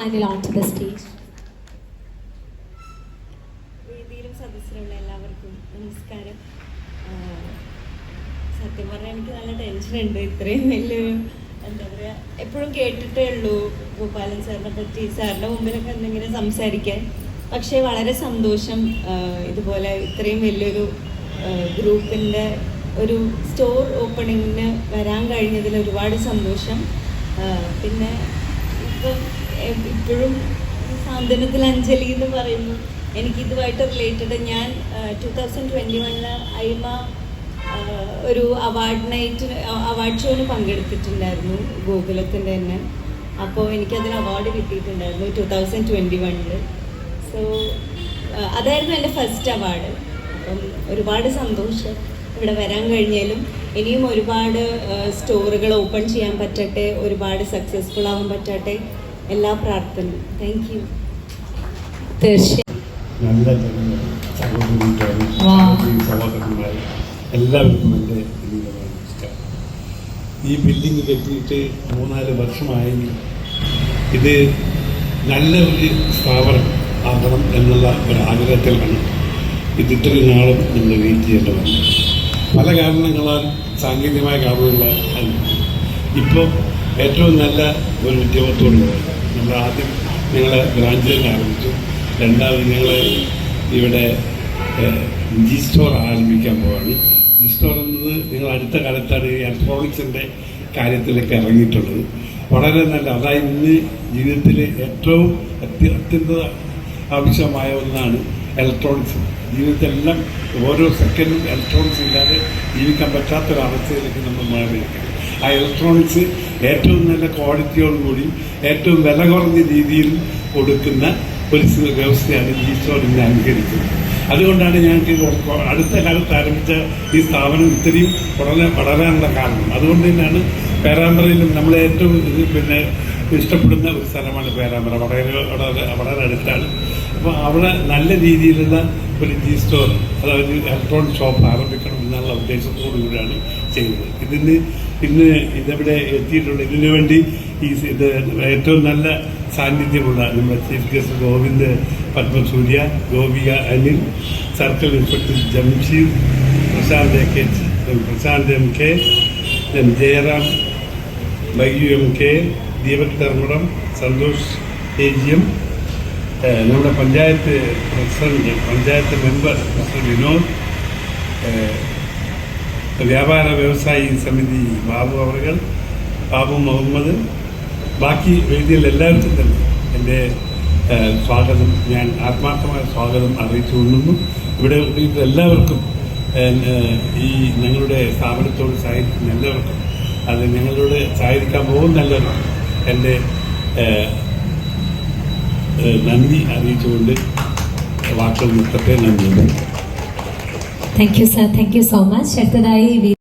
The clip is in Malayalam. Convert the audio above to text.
Daniel onto the stage. വേദിയിലും സദസ്സിലുള്ള എല്ലാവർക്കും നമസ്കാരം. സത്യം പറഞ്ഞാൽ എനിക്ക് നല്ല ടെൻഷനുണ്ട്. ഇത്രയും വലിയൊരു എന്താ പറയുക, എപ്പോഴും കേട്ടിട്ടേ ഉള്ളൂ ഗോപാലൻ സാറിനെ പറ്റി, സാറിൻ്റെ മുമ്പിലൊക്കെ എന്തെങ്കിലും സംസാരിക്കാൻ. പക്ഷേ വളരെ സന്തോഷം, ഇതുപോലെ ഇത്രയും വലിയൊരു ഗ്രൂപ്പിൻ്റെ ഒരു സ്റ്റോർ ഓപ്പണിങ്ങിന് വരാൻ കഴിഞ്ഞതിൽ ഒരുപാട് സന്തോഷം. പിന്നെ ഇപ്പോഴും സാന്ത്വനത്തിൽ അഞ്ജലി എന്ന് പറയുന്നു, എനിക്കിതുമായിട്ട് റിലേറ്റഡ്. ഞാൻ 2021 ഐമ ഒരു അവാർഡ് ഷോന് പങ്കെടുത്തിട്ടുണ്ടായിരുന്നു ഗോകുലത്തിൻ്റെ തന്നെ. അപ്പോൾ എനിക്കതിന് അവാർഡ് കിട്ടിയിട്ടുണ്ടായിരുന്നു 2021. സോ അതായിരുന്നു എൻ്റെ ഫസ്റ്റ് അവാർഡ്. അപ്പം ഒരുപാട് സന്തോഷം ഇവിടെ വരാൻ കഴിഞ്ഞാലും. ഇനിയും ഒരുപാട് സ്റ്റോറുകൾ ഓപ്പൺ ചെയ്യാൻ പറ്റട്ടെ, ഒരുപാട് സക്സസ്ഫുൾ ആവാൻ പറ്റട്ടെ, എല്ലാ പ്രാർത്ഥനയും. Thank you. സഹോദരന്മാർ എല്ലാവർക്കും എൻ്റെ വിനീതമായ നമസ്കാരം. ഈ ബിൽഡിംഗ് കെട്ടിയിട്ട് 3-4 വർഷമായെങ്കിൽ ഇത് നല്ല ഒരു സ്ഥാപനം ആകണം എന്നുള്ള ഒരാഗ്രഹത്തിലാണ് ഇത് ഇത്രയും നാളും നമ്മൾ വെയിറ്റ് ചെയ്യേണ്ടി വന്നത്. പല കാരണങ്ങളാൽ സാങ്കേതികമായ കാരണങ്ങളാൽ ഇപ്പോൾ ഏറ്റവും നല്ല ഒരു ഉദ്യോഗത്തോട് നമ്മൾ ആദ്യം ഞങ്ങളെ ബ്രാഞ്ചിൽ തന്നെ ആരംഭിച്ചു. രണ്ടാമത് ഞങ്ങൾ ഇവിടെ ജി സ്റ്റോർ ആരംഭിക്കാൻ പോവാണ്. ജി സ്റ്റോർ എന്നത് നിങ്ങൾ അടുത്ത കാലത്താണ് ഇലക്ട്രോണിക്സിൻ്റെ കാര്യത്തിലേക്ക് ഇറങ്ങിയിട്ടുള്ളത്. വളരെ നല്ല, അതായത് ഇന്ന് ജീവിതത്തിൽ ഏറ്റവും അത്യന്ത ആവശ്യമായ ഒന്നാണ് ഇലക്ട്രോണിക്സ്. ജീവിതത്തിലെല്ലാം ഓരോ സെക്കൻഡും ഇലക്ട്രോണിക്സ് ഇല്ലാതെ ജീവിക്കാൻ പറ്റാത്തൊരവസ്ഥയിലേക്ക് നമ്മൾ മാറിയിരിക്കുന്നത്. ആ ഇലക്ട്രോണിക്സ് ഏറ്റവും നല്ല ക്വാളിറ്റിയോടുകൂടി ഏറ്റവും വില കുറഞ്ഞ രീതിയിൽ കൊടുക്കുന്ന ഒരു വ്യവസ്ഥയാണ് ഈ സ്റ്റോർ ഇന്ന് അംഗീകരിക്കുന്നത്. അതുകൊണ്ടാണ് ഞങ്ങൾക്ക് അടുത്ത കാലത്ത് ആരംഭിച്ച ഈ സ്ഥാപനം ഇത്രയും വളരാനുള്ള കാരണം. അതുകൊണ്ട് തന്നെയാണ് പേരാമ്പ്രയിലും നമ്മളെ ഏറ്റവും ഇഷ്ടപ്പെടുന്ന ഒരു സ്ഥലമാണ് പേരാമ്പ്ര. വളരെ അടുത്താണ്. അപ്പോൾ അവിടെ നല്ല രീതിയിലുള്ള ഒരു ജി സ്റ്റോർ, അതായത് ഇലക്ട്രോണിക് ഷോപ്പ് ആരംഭിക്കണം എന്നുള്ള ഉദ്ദേശത്തോടു കൂടിയാണ് ചെയ്യുന്നത്. ഇന്ന് ഇതെവിടെ എത്തിയിട്ടുള്ള ഇതിനു വേണ്ടി ഇത് ഏറ്റവും നല്ല സാന്നിധ്യമുള്ള നമ്മുടെ chief guest Govind Padmasurya, Gopika Anil, circle inspector Jamsheed, Prashanth M K, Jayaram, Baiju M K, Deepak Dharmadam, Santhosh AGM, നമ്മുടെ panchayat president, panchayat member mister Vinod, വ്യാപാര വ്യവസായി സമിതി ബാബു മുഹമ്മദ്, ബാക്കി വേദിയിൽ എല്ലാവർക്കും തന്നെ എൻ്റെ സ്വാഗതം, ഞാൻ ആത്മാർത്ഥമായ സ്വാഗതം അറിയിച്ചു കൊള്ളുന്നു. ഇവിടെ എല്ലാവർക്കും ഈ ഞങ്ങളുടെ സ്ഥാപനത്തോട് സഹായിക്കുന്ന എല്ലാവർക്കും, അത് ഞങ്ങളോട് സഹായിക്കാൻ പോകുന്ന എല്ലാവർക്കും എൻ്റെ നന്ദി അറിയിച്ചുകൊണ്ട് വാക്കുകൾ നിർത്തട്ടെ. നന്ദി. Thank you, sir. Thank you so much.